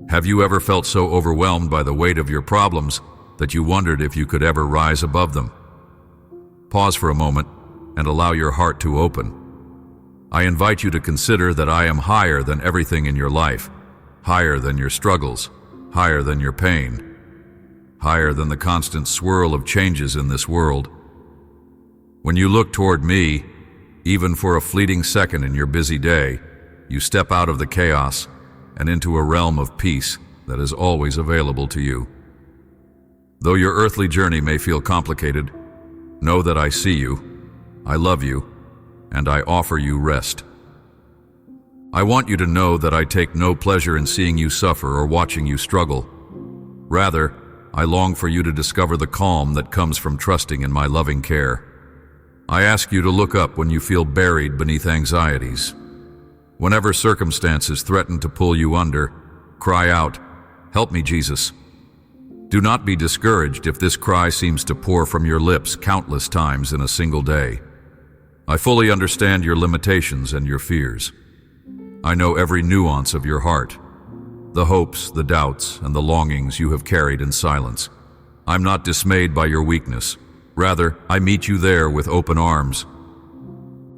Have you ever felt so overwhelmed by the weight of your problems that you wondered if you could ever rise above them? Pause for a moment and allow your heart to open. I invite you to consider that I am higher than everything in your life, higher than your struggles, higher than your pain, higher than the constant swirl of changes in this world. When you look toward me, even for a fleeting second in your busy day, you step out of the chaos and into a realm of peace that is always available to you. Though your earthly journey may feel complicated, know that I see you, I love you, and I offer you rest. I want you to know that I take no pleasure in seeing you suffer or watching you struggle. Rather, I long for you to discover the calm that comes from trusting in my loving care. I ask you to look up when you feel buried beneath anxieties. Whenever circumstances threaten to pull you under, cry out, "Help me, Jesus." Do not be discouraged if this cry seems to pour from your lips countless times in a single day. I fully understand your limitations and your fears. I know every nuance of your heart, the hopes, the doubts, and the longings you have carried in silence. I'm not dismayed by your weakness. Rather, I meet you there with open arms.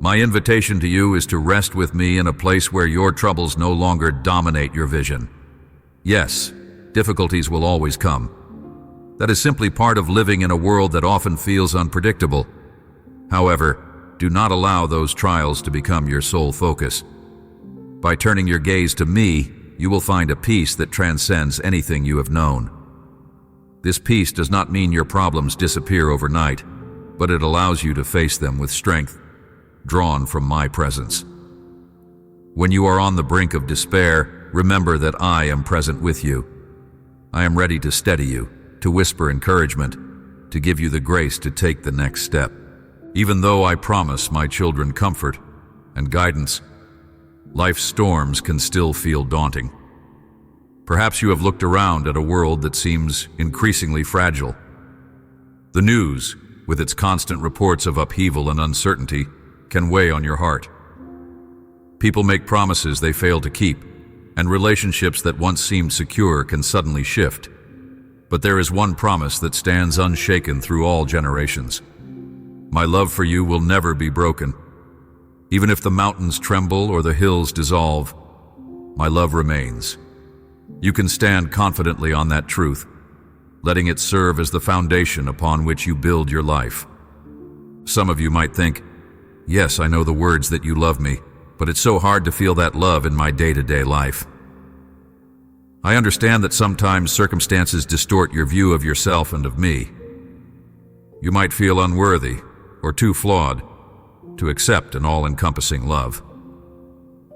My invitation to you is to rest with me in a place where your troubles no longer dominate your vision. Yes, difficulties will always come. That is simply part of living in a world that often feels unpredictable. However, do not allow those trials to become your sole focus. By turning your gaze to me, you will find a peace that transcends anything you have known. This peace does not mean your problems disappear overnight, but it allows you to face them with strength, drawn from my presence. When you are on the brink of despair, remember that I am present with you. I am ready to steady you, to whisper encouragement, to give you the grace to take the next step. Even though I promise my children comfort and guidance, life's storms can still feel daunting. Perhaps you have looked around at a world that seems increasingly fragile. The news, with its constant reports of upheaval and uncertainty, can weigh on your heart. People make promises they fail to keep, and relationships that once seemed secure can suddenly shift. But there is one promise that stands unshaken through all generations. My love for you will never be broken. Even if the mountains tremble or the hills dissolve, my love remains. You can stand confidently on that truth, letting it serve as the foundation upon which you build your life. Some of you might think, yes, I know the words that you love me, but it's so hard to feel that love in my day-to-day life. I understand that sometimes circumstances distort your view of yourself and of me. You might feel unworthy or too flawed to accept an all-encompassing love.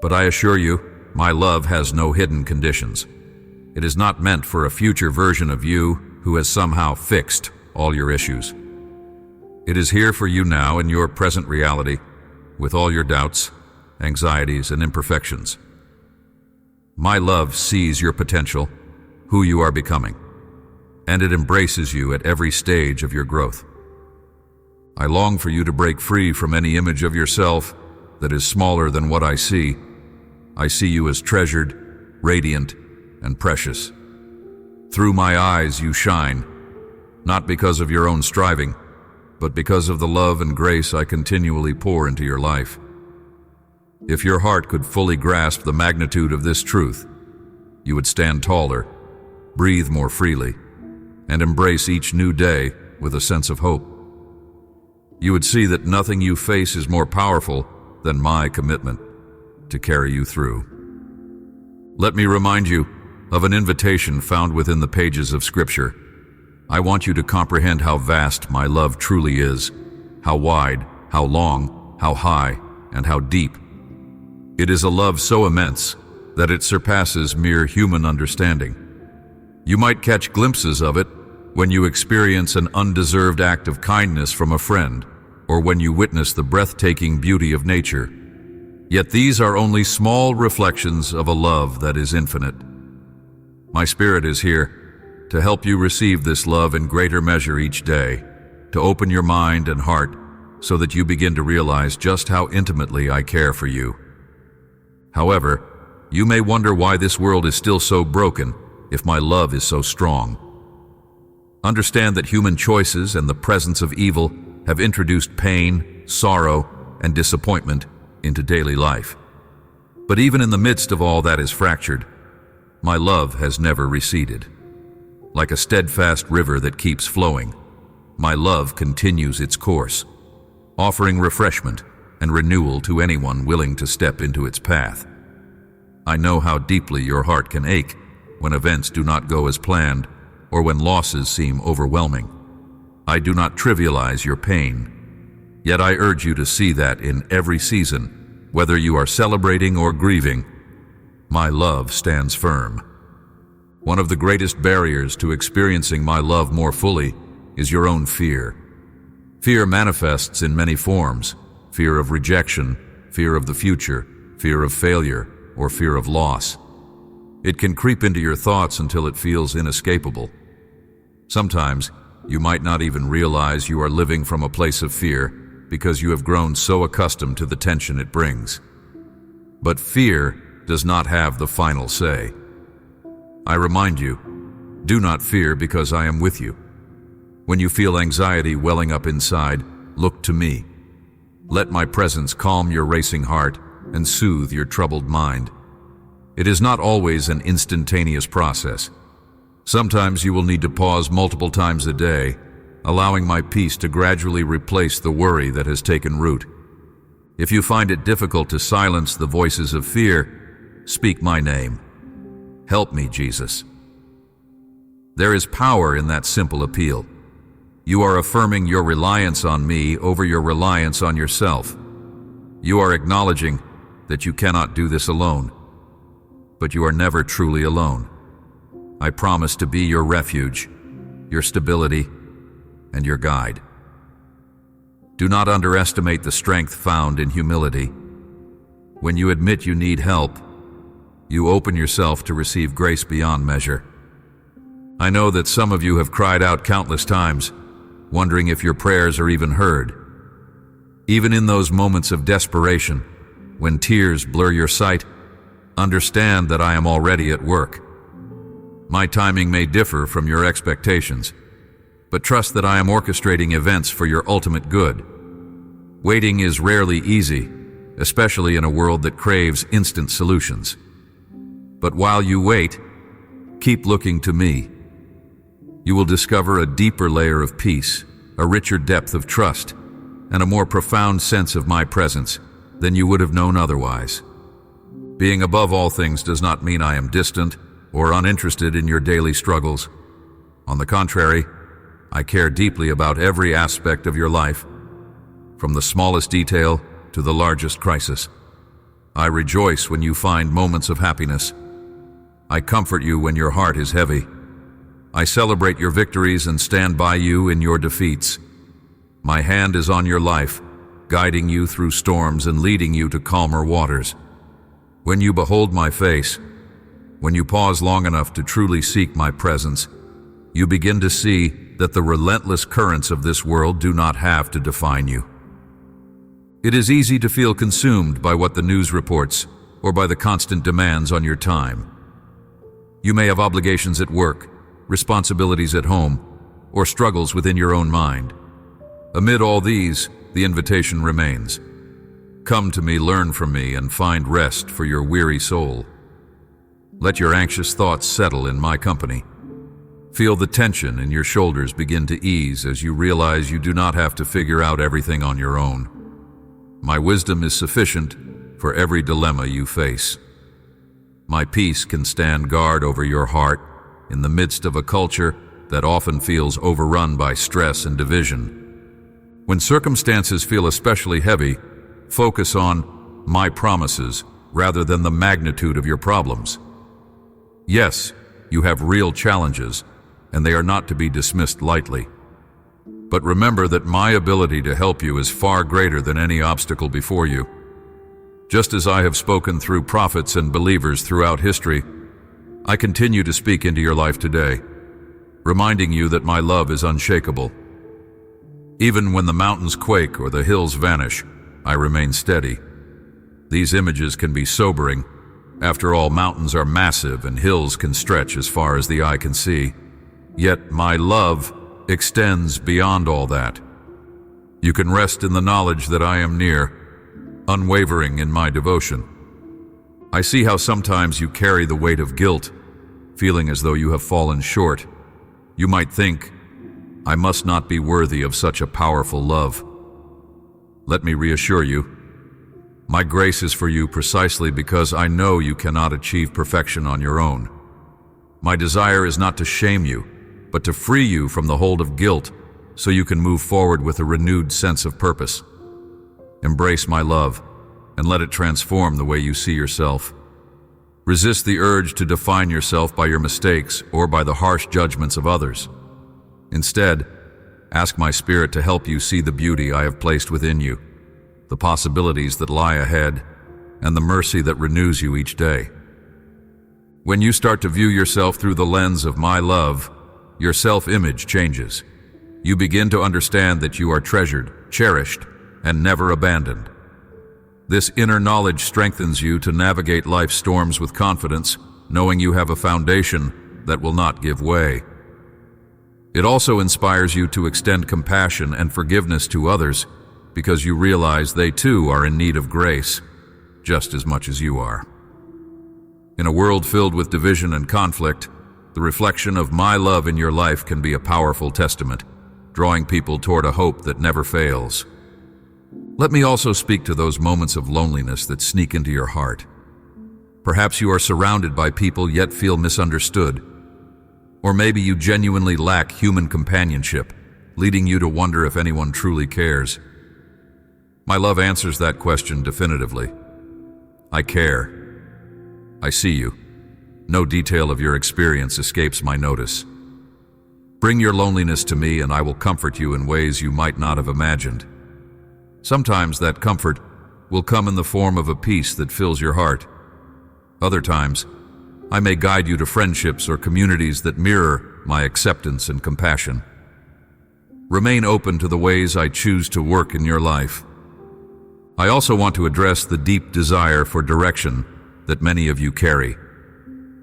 But I assure you, my love has no hidden conditions. It is not meant for a future version of you who has somehow fixed all your issues. It is here for you now in your present reality, with all your doubts, anxieties, and imperfections. My love sees your potential, who you are becoming, and it embraces you at every stage of your growth. I long for you to break free from any image of yourself that is smaller than what I see. I see you as treasured, radiant, and precious. Through my eyes you shine, not because of your own striving, but because of the love and grace I continually pour into your life. If your heart could fully grasp the magnitude of this truth, you would stand taller, breathe more freely, and embrace each new day with a sense of hope. You would see that nothing you face is more powerful than my commitment to carry you through. Let me remind you of an invitation found within the pages of Scripture. I want you to comprehend how vast my love truly is, how wide, how long, how high, and how deep. It is a love so immense that it surpasses mere human understanding. You might catch glimpses of it when you experience an undeserved act of kindness from a friend, or when you witness the breathtaking beauty of nature. Yet these are only small reflections of a love that is infinite. My Spirit is here to help you receive this love in greater measure each day, to open your mind and heart so that you begin to realize just how intimately I care for you. However, you may wonder why this world is still so broken if my love is so strong? Understand that human choices and the presence of evil have introduced pain, sorrow, and disappointment into daily life. But even in the midst of all that is fractured, my love has never receded. Like a steadfast river that keeps flowing, my love continues its course, offering refreshment and renewal to anyone willing to step into its path. I know how deeply your heart can ache when events do not go as planned or when losses seem overwhelming. I do not trivialize your pain, yet I urge you to see that in every season, whether you are celebrating or grieving, my love stands firm. One of the greatest barriers to experiencing my love more fully is your own fear. Fear manifests in many forms: fear of rejection, fear of the future, fear of failure, or fear of loss. It can creep into your thoughts until it feels inescapable. Sometimes, you might not even realize you are living from a place of fear because you have grown so accustomed to the tension it brings. But fear does not have the final say. I remind you, do not fear because I am with you. When you feel anxiety welling up inside, look to me. Let my presence calm your racing heart and soothe your troubled mind. It is not always an instantaneous process. Sometimes you will need to pause multiple times a day, allowing my peace to gradually replace the worry that has taken root. If you find it difficult to silence the voices of fear, speak my name. Help me, Jesus. There is power in that simple appeal. You are affirming your reliance on me over your reliance on yourself. You are acknowledging that you cannot do this alone, but you are never truly alone. I promise to be your refuge, your stability, and your guide. Do not underestimate the strength found in humility. When you admit you need help, you open yourself to receive grace beyond measure. I know that some of you have cried out countless times, wondering if your prayers are even heard. Even in those moments of desperation, when tears blur your sight, understand that I am already at work. My timing may differ from your expectations, but trust that I am orchestrating events for your ultimate good. Waiting is rarely easy, especially in a world that craves instant solutions. But while you wait, keep looking to me. You will discover a deeper layer of peace, a richer depth of trust, and a more profound sense of my presence than you would have known otherwise. Being above all things does not mean I am distant or uninterested in your daily struggles. On the contrary, I care deeply about every aspect of your life, from the smallest detail to the largest crisis. I rejoice when you find moments of happiness. I comfort you when your heart is heavy. I celebrate your victories and stand by you in your defeats. My hand is on your life, guiding you through storms and leading you to calmer waters. When you behold my face, when you pause long enough to truly seek my presence, you begin to see that the relentless currents of this world do not have to define you. It is easy to feel consumed by what the news reports or by the constant demands on your time. You may have obligations at work, responsibilities at home, or struggles within your own mind. Amid all these, the invitation remains. Come to me, learn from me, and find rest for your weary soul. Let your anxious thoughts settle in my company. Feel the tension in your shoulders begin to ease as you realize you do not have to figure out everything on your own. My wisdom is sufficient for every dilemma you face. My peace can stand guard over your heart in the midst of a culture that often feels overrun by stress and division. When circumstances feel especially heavy, focus on my promises rather than the magnitude of your problems. Yes, you have real challenges, and they are not to be dismissed lightly. But remember that my ability to help you is far greater than any obstacle before you. Just as I have spoken through prophets and believers throughout history, I continue to speak into your life today, reminding you that my love is unshakable. Even when the mountains quake or the hills vanish, I remain steady. These images can be sobering, After all, mountains are massive and hills can stretch as far as the eye can see. Yet my love extends beyond all that. You can rest in the knowledge that I am near, unwavering in my devotion. I see how sometimes you carry the weight of guilt, feeling as though you have fallen short. You might think, I must not be worthy of such a powerful love. Let me reassure you, my grace is for you precisely because I know you cannot achieve perfection on your own. My desire is not to shame you, but to free you from the hold of guilt so you can move forward with a renewed sense of purpose. Embrace my love and let it transform the way you see yourself. Resist the urge to define yourself by your mistakes or by the harsh judgments of others. Instead, ask my Spirit to help you see the beauty I have placed within you, the possibilities that lie ahead, and the mercy that renews you each day. When you start to view yourself through the lens of my love, your self-image changes. You begin to understand that you are treasured, cherished, and never abandoned. This inner knowledge strengthens you to navigate life's storms with confidence, knowing you have a foundation that will not give way. It also inspires you to extend compassion and forgiveness to others because you realize they too are in need of grace, just as much as you are. In a world filled with division and conflict, the reflection of my love in your life can be a powerful testament, drawing people toward a hope that never fails. Let me also speak to those moments of loneliness that sneak into your heart. Perhaps you are surrounded by people yet feel misunderstood. Or maybe you genuinely lack human companionship, leading you to wonder if anyone truly cares. My love answers that question definitively. I care. I see you. No detail of your experience escapes my notice. Bring your loneliness to me and I will comfort you in ways you might not have imagined. Sometimes that comfort will come in the form of a peace that fills your heart. Other times, I may guide you to friendships or communities that mirror my acceptance and compassion. Remain open to the ways I choose to work in your life. I also want to address the deep desire for direction that many of you carry.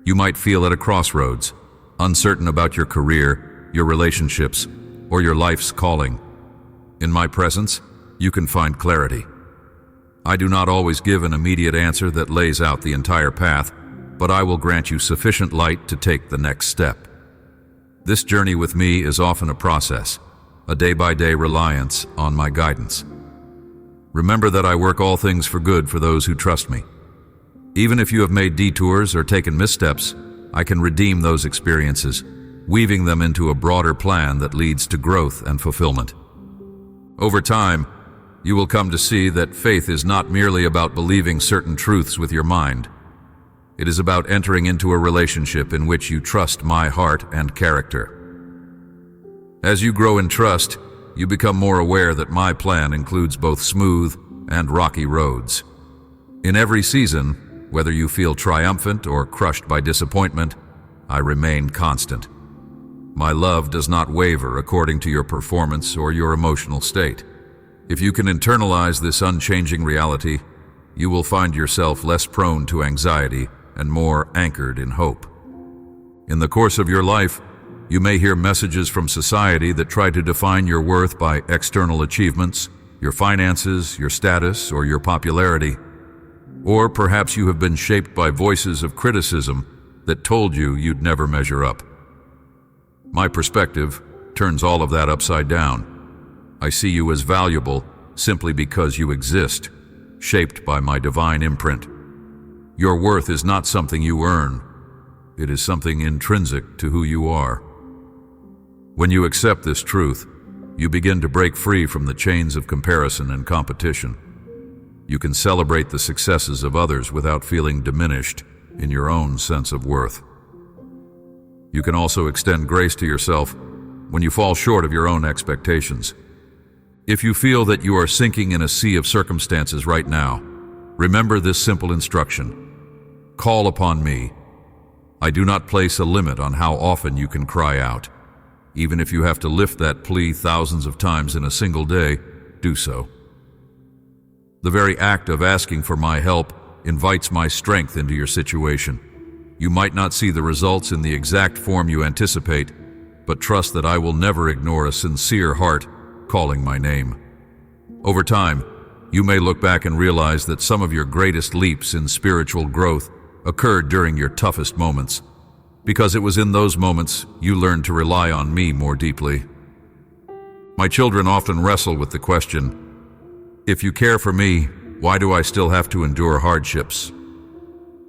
You might feel at a crossroads, uncertain about your career, your relationships, or your life's calling. In my presence, you can find clarity. I do not always give an immediate answer that lays out the entire path, but I will grant you sufficient light to take the next step. This journey with me is often a process, a day-by-day reliance on my guidance. Remember that I work all things for good for those who trust me. Even if you have made detours or taken missteps, I can redeem those experiences, weaving them into a broader plan that leads to growth and fulfillment. Over time, you will come to see that faith is not merely about believing certain truths with your mind. It is about entering into a relationship in which you trust my heart and character. As you grow in trust, you become more aware that my plan includes both smooth and rocky roads. In every season, whether you feel triumphant or crushed by disappointment, I remain constant. My love does not waver according to your performance or your emotional state. If you can internalize this unchanging reality, you will find yourself less prone to anxiety and more anchored in hope. In the course of your life, you may hear messages from society that try to define your worth by external achievements, your finances, your status, or your popularity. Or perhaps you have been shaped by voices of criticism that told you you'd never measure up. My perspective turns all of that upside down. I see you as valuable simply because you exist, shaped by my divine imprint. Your worth is not something you earn. It is something intrinsic to who you are. When you accept this truth, you begin to break free from the chains of comparison and competition. You can celebrate the successes of others without feeling diminished in your own sense of worth. You can also extend grace to yourself when you fall short of your own expectations. If you feel that you are sinking in a sea of circumstances right now, remember this simple instruction. Call upon me. I do not place a limit on how often you can cry out. Even if you have to lift that plea thousands of times in a single day, do so. The very act of asking for my help invites my strength into your situation. You might not see the results in the exact form you anticipate, but trust that I will never ignore a sincere heart calling my name. Over time, you may look back and realize that some of your greatest leaps in spiritual growth occurred during your toughest moments, because it was in those moments you learned to rely on me more deeply. My children often wrestle with the question, if you care for me, why do I still have to endure hardships?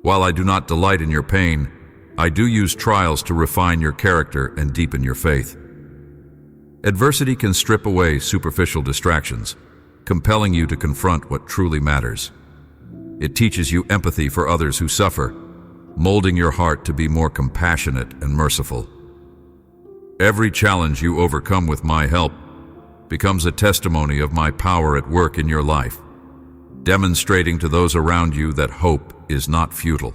While I do not delight in your pain, I do use trials to refine your character and deepen your faith. Adversity can strip away superficial distractions, compelling you to confront what truly matters. It teaches you empathy for others who suffer, molding your heart to be more compassionate and merciful. Every challenge you overcome with my help becomes a testimony of my power at work in your life, demonstrating to those around you that hope is not futile.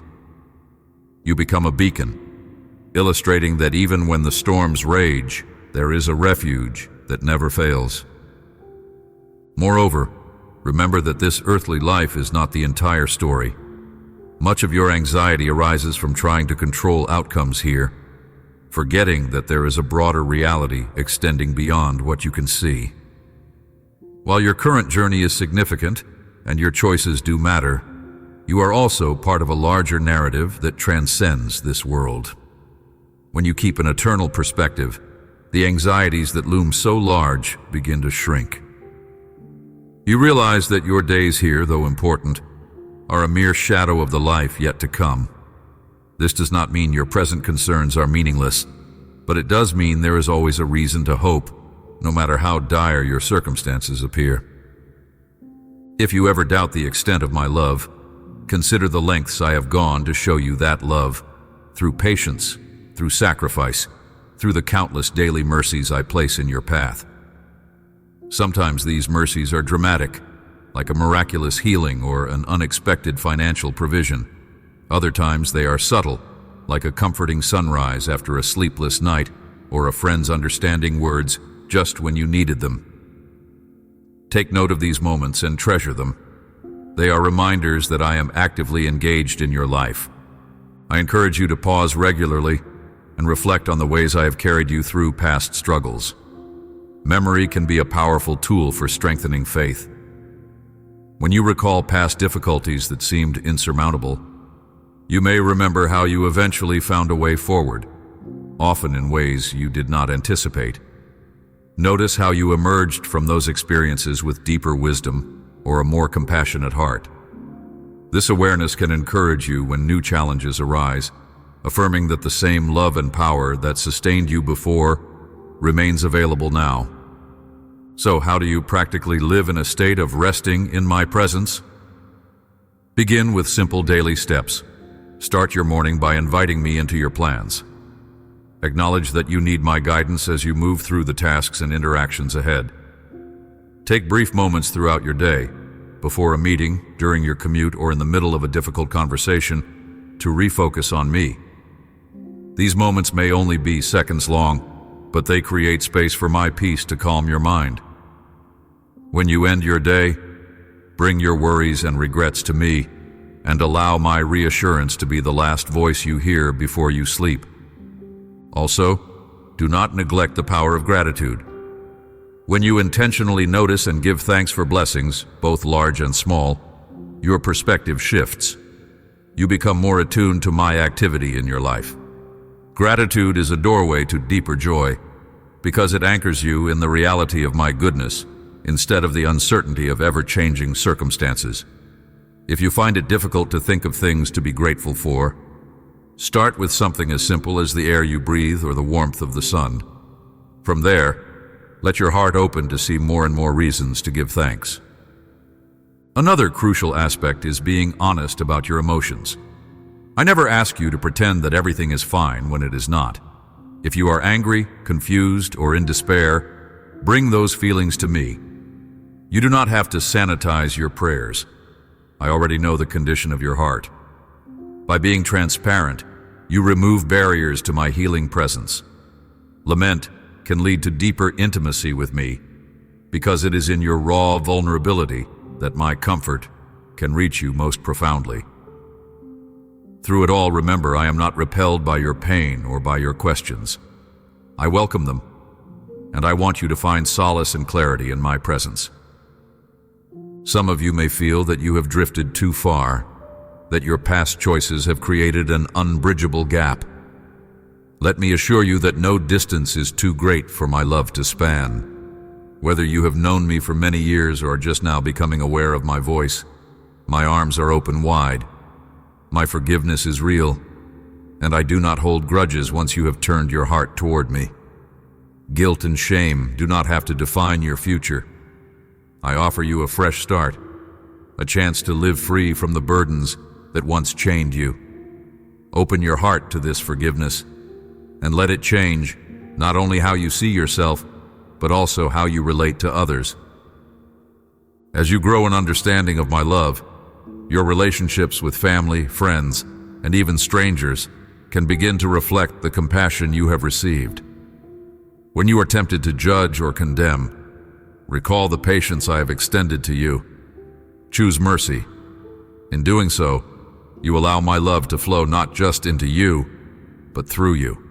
You become a beacon, illustrating that even when the storms rage, there is a refuge that never fails. Moreover, remember that this earthly life is not the entire story. Much of your anxiety arises from trying to control outcomes here, forgetting that there is a broader reality extending beyond what you can see. While your current journey is significant and your choices do matter, you are also part of a larger narrative that transcends this world. When you keep an eternal perspective, the anxieties that loom so large begin to shrink. You realize that your days here, though important, are a mere shadow of the life yet to come. This does not mean your present concerns are meaningless, but it does mean there is always a reason to hope, no matter how dire your circumstances appear. If you ever doubt the extent of my love, consider the lengths I have gone to show you that love, through patience, through sacrifice, through the countless daily mercies I place in your path. Sometimes these mercies are dramatic, like a miraculous healing or an unexpected financial provision. Other times they are subtle, like a comforting sunrise after a sleepless night or a friend's understanding words just when you needed them. Take note of these moments and treasure them. They are reminders that I am actively engaged in your life. I encourage you to pause regularly and reflect on the ways I have carried you through past struggles. Memory can be a powerful tool for strengthening faith. When you recall past difficulties that seemed insurmountable, you may remember how you eventually found a way forward, often in ways you did not anticipate. Notice how you emerged from those experiences with deeper wisdom or a more compassionate heart. This awareness can encourage you when new challenges arise, affirming that the same love and power that sustained you before remains available now. So how do you practically live in a state of resting in my presence? Begin with simple daily steps. Start your morning by inviting me into your plans. Acknowledge that you need my guidance as you move through the tasks and interactions ahead. Take brief moments throughout your day, before a meeting, during your commute, or in the middle of a difficult conversation, to refocus on me. These moments may only be seconds long, but they create space for my peace to calm your mind. When you end your day, bring your worries and regrets to me, and allow my reassurance to be the last voice you hear before you sleep. Also, do not neglect the power of gratitude. When you intentionally notice and give thanks for blessings, both large and small, your perspective shifts. You become more attuned to my activity in your life. Gratitude is a doorway to deeper joy, because it anchors you in the reality of my goodness, instead of the uncertainty of ever-changing circumstances. If you find it difficult to think of things to be grateful for, start with something as simple as the air you breathe or the warmth of the sun. From there, let your heart open to see more and more reasons to give thanks. Another crucial aspect is being honest about your emotions. I never ask you to pretend that everything is fine when it is not. If you are angry, confused, or in despair, bring those feelings to me. You do not have to sanitize your prayers. I already know the condition of your heart. By being transparent, you remove barriers to my healing presence. Lament can lead to deeper intimacy with me, because it is in your raw vulnerability that my comfort can reach you most profoundly. Through it all, remember, I am not repelled by your pain or by your questions. I welcome them, and I want you to find solace and clarity in my presence. Some of you may feel that you have drifted too far, that your past choices have created an unbridgeable gap. Let me assure you that no distance is too great for my love to span. Whether you have known me for many years or are just now becoming aware of my voice, my arms are open wide. My forgiveness is real, and I do not hold grudges once you have turned your heart toward me. Guilt and shame do not have to define your future. I offer you a fresh start, a chance to live free from the burdens that once chained you. Open your heart to this forgiveness, and let it change not only how you see yourself, but also how you relate to others. As you grow in understanding of my love, your relationships with family, friends, and even strangers can begin to reflect the compassion you have received. When you are tempted to judge or condemn, recall the patience I have extended to you. Choose mercy. In doing so, you allow my love to flow not just into you, but through you.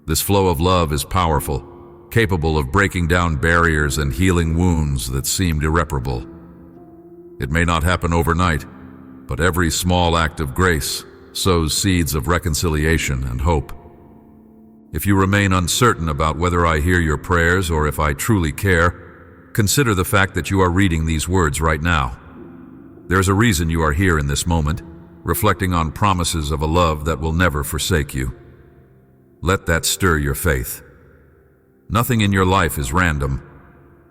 This flow of love is powerful, capable of breaking down barriers and healing wounds that seemed irreparable. It may not happen overnight, but every small act of grace sows seeds of reconciliation and hope. If you remain uncertain about whether I hear your prayers or if I truly care, consider the fact that you are reading these words right now. There's a reason you are here in this moment, reflecting on promises of a love that will never forsake you. Let that stir your faith. Nothing in your life is random.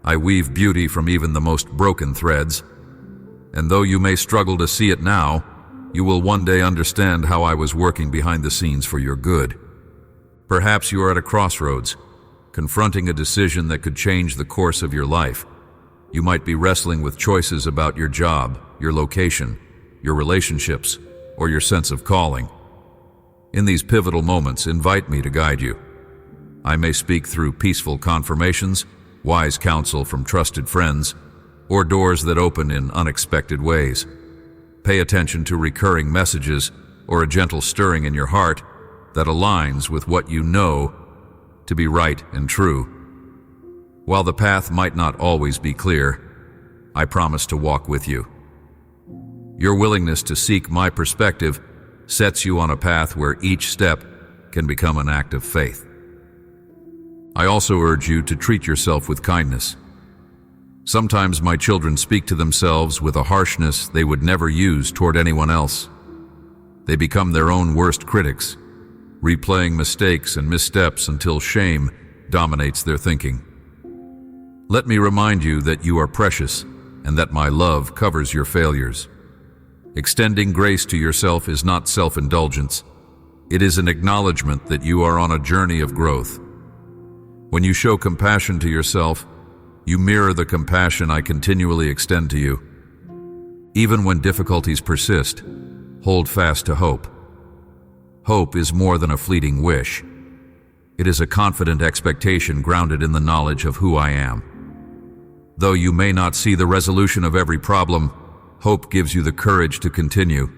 I weave beauty from even the most broken threads. And though you may struggle to see it now, you will one day understand how I was working behind the scenes for your good. Perhaps you are at a crossroads, confronting a decision that could change the course of your life. You might be wrestling with choices about your job, your location, your relationships, or your sense of calling. In these pivotal moments, invite me to guide you. I may speak through peaceful confirmations, wise counsel from trusted friends, or doors that open in unexpected ways. Pay attention to recurring messages or a gentle stirring in your heart that aligns with what you know to be right and true. While the path might not always be clear, I promise to walk with you. Your willingness to seek my perspective sets you on a path where each step can become an act of faith. I also urge you to treat yourself with kindness. Sometimes my children speak to themselves with a harshness they would never use toward anyone else. They become their own worst critics, replaying mistakes and missteps until shame dominates their thinking. Let me remind you that you are precious and that my love covers your failures. Extending grace to yourself is not self-indulgence. It is an acknowledgement that you are on a journey of growth. When you show compassion to yourself, you mirror the compassion I continually extend to you. Even when difficulties persist, hold fast to hope. Hope is more than a fleeting wish. It is a confident expectation grounded in the knowledge of who I am. Though you may not see the resolution of every problem, hope gives you the courage to continue.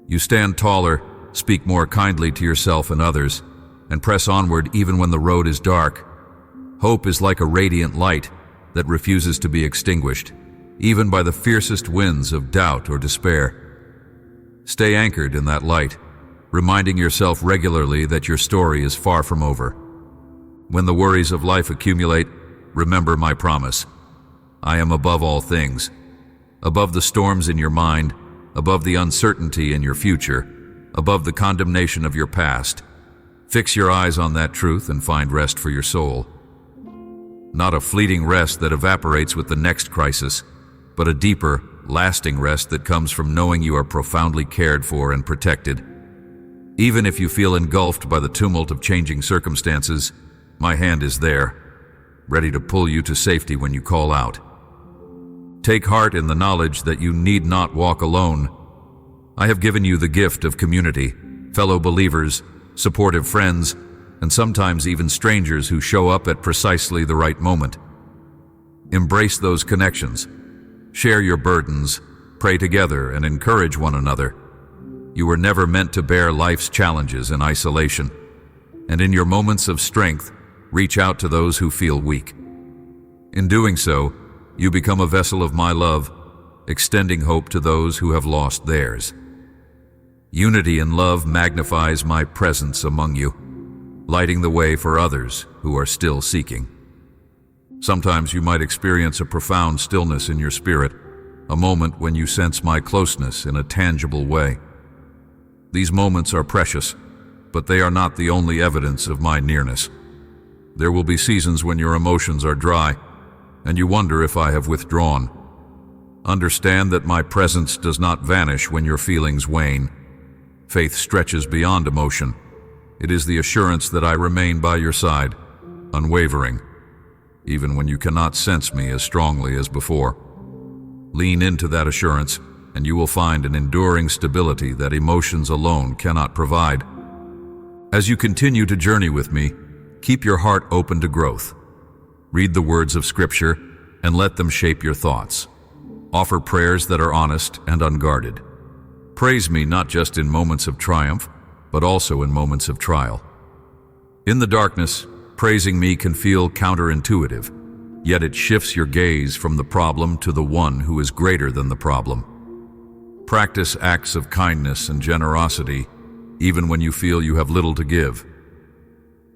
You stand taller, speak more kindly to yourself and others, and press onward even when the road is dark. Hope is like a radiant light that refuses to be extinguished, even by the fiercest winds of doubt or despair. Stay anchored in that light, reminding yourself regularly that your story is far from over. When the worries of life accumulate, remember my promise. I am above all things, above the storms in your mind, above the uncertainty in your future, above the condemnation of your past. Fix your eyes on that truth and find rest for your soul. Not a fleeting rest that evaporates with the next crisis, but a deeper, lasting rest that comes from knowing you are profoundly cared for and protected. Even if you feel engulfed by the tumult of changing circumstances, my hand is there, ready to pull you to safety when you call out. Take heart in the knowledge that you need not walk alone. I have given you the gift of community, fellow believers, supportive friends, and sometimes even strangers who show up at precisely the right moment. Embrace those connections. Share your burdens, pray together, and encourage one another. You were never meant to bear life's challenges in isolation, and in your moments of strength, reach out to those who feel weak. In doing so, you become a vessel of my love, extending hope to those who have lost theirs. Unity in love magnifies my presence among you, lighting the way for others who are still seeking. Sometimes you might experience a profound stillness in your spirit, a moment when you sense my closeness in a tangible way. These moments are precious, but they are not the only evidence of my nearness. There will be seasons when your emotions are dry, and you wonder if I have withdrawn. Understand that my presence does not vanish when your feelings wane. Faith stretches beyond emotion. It is the assurance that I remain by your side, unwavering, even when you cannot sense me as strongly as before. Lean into that assurance, and you will find an enduring stability that emotions alone cannot provide. As you continue to journey with me, keep your heart open to growth. Read the words of Scripture and let them shape your thoughts. Offer prayers that are honest and unguarded. Praise me not just in moments of triumph, but also in moments of trial. In the darkness, praising me can feel counterintuitive, yet it shifts your gaze from the problem to the one who is greater than the problem. Practice acts of kindness and generosity, even when you feel you have little to give.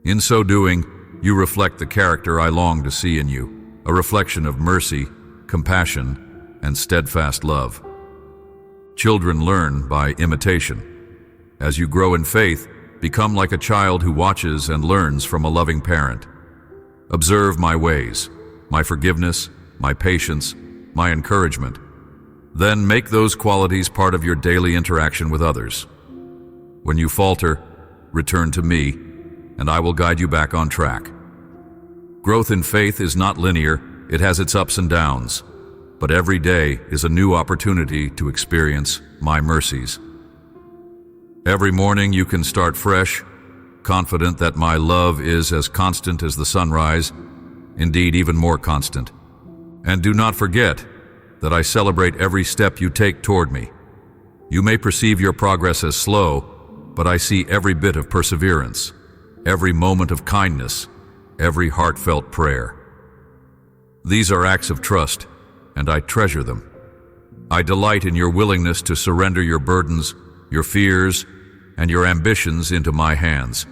In so doing, you reflect the character I long to see in you, a reflection of mercy, compassion, and steadfast love. Children learn by imitation. As you grow in faith, become like a child who watches and learns from a loving parent. Observe my ways, my forgiveness, my patience, my encouragement. Then make those qualities part of your daily interaction with others. When you falter, return to me, and I will guide you back on track. Growth in faith is not linear, it has its ups and downs, but every day is a new opportunity to experience my mercies. Every morning you can start fresh, confident that my love is as constant as the sunrise, indeed even more constant. And do not forget that I celebrate every step you take toward me. You may perceive your progress as slow, but I see every bit of perseverance, every moment of kindness, every heartfelt prayer. These are acts of trust, and I treasure them. I delight in your willingness to surrender your burdens, your fears, and your ambitions into my hands.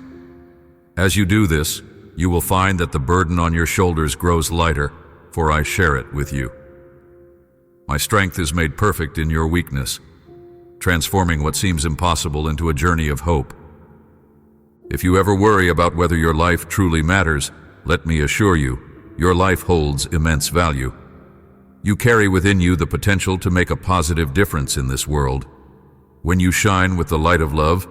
As you do this, you will find that the burden on your shoulders grows lighter, for I share it with you. My strength is made perfect in your weakness, transforming what seems impossible into a journey of hope. If you ever worry about whether your life truly matters, let me assure you, your life holds immense value. You carry within you the potential to make a positive difference in this world. When you shine with the light of love,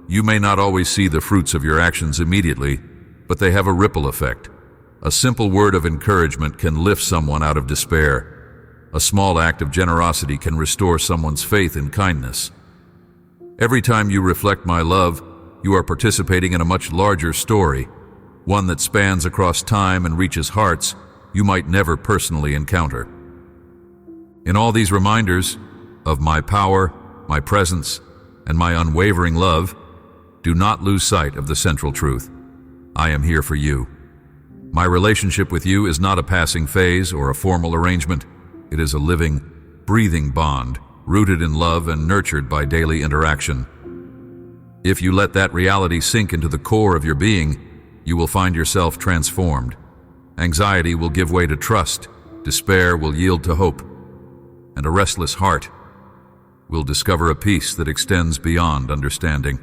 you may not always see the fruits of your actions immediately, but they have a ripple effect. A simple word of encouragement can lift someone out of despair. A small act of generosity can restore someone's faith in kindness. Every time you reflect my love, you are participating in a much larger story, one that spans across time and reaches hearts you might never personally encounter. In all these reminders of my power, my presence, and my unwavering love, do not lose sight of the central truth. I am here for you. My relationship with you is not a passing phase or a formal arrangement. It is a living, breathing bond, rooted in love and nurtured by daily interaction. If you let that reality sink into the core of your being, you will find yourself transformed. Anxiety will give way to trust, despair will yield to hope, and a restless heart will discover a peace that extends beyond understanding.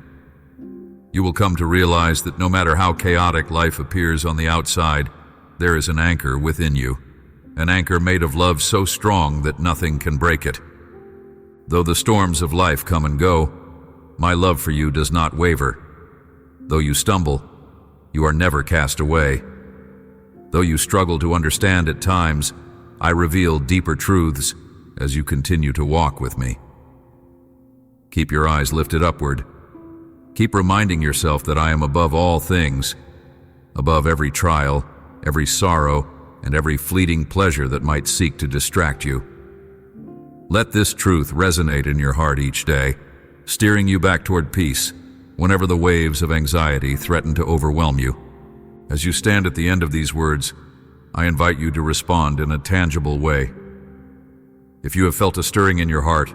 You will come to realize that no matter how chaotic life appears on the outside, there is an anchor within you, an anchor made of love so strong that nothing can break it. Though the storms of life come and go, my love for you does not waver. Though you stumble, you are never cast away. Though you struggle to understand at times, I reveal deeper truths as you continue to walk with me. Keep your eyes lifted upward. Keep reminding yourself that I am above all things, above every trial, every sorrow, and every fleeting pleasure that might seek to distract you. Let this truth resonate in your heart each day, steering you back toward peace whenever the waves of anxiety threaten to overwhelm you. As you stand at the end of these words, I invite you to respond in a tangible way. If you have felt a stirring in your heart,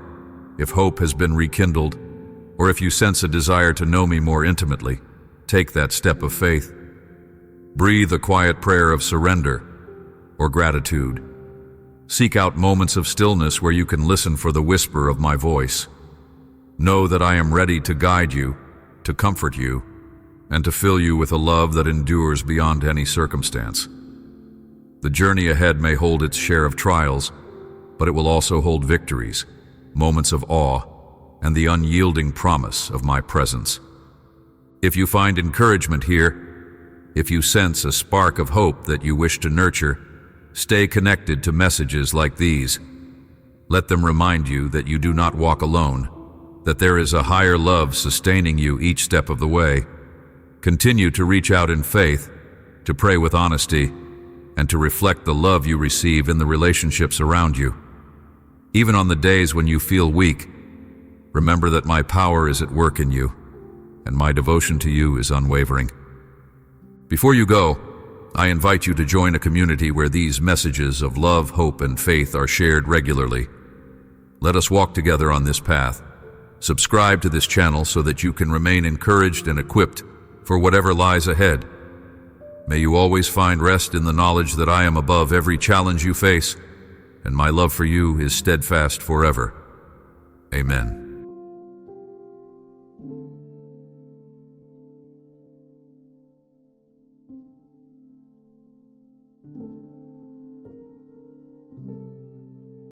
if hope has been rekindled, or if you sense a desire to know me more intimately, take that step of faith. Breathe a quiet prayer of surrender or gratitude. Seek out moments of stillness where you can listen for the whisper of my voice. Know that I am ready to guide you, to comfort you, and to fill you with a love that endures beyond any circumstance. The journey ahead may hold its share of trials, but it will also hold victories, moments of awe, and the unyielding promise of my presence. If you find encouragement here, if you sense a spark of hope that you wish to nurture, stay connected to messages like these. Let them remind you that you do not walk alone, that there is a higher love sustaining you each step of the way. Continue to reach out in faith, to pray with honesty, and to reflect the love you receive in the relationships around you. Even on the days when you feel weak, remember that my power is at work in you, and my devotion to you is unwavering. Before you go, I invite you to join a community where these messages of love, hope, and faith are shared regularly. Let us walk together on this path. Subscribe to this channel so that you can remain encouraged and equipped for whatever lies ahead. May you always find rest in the knowledge that I am above every challenge you face, and my love for you is steadfast forever. Amen.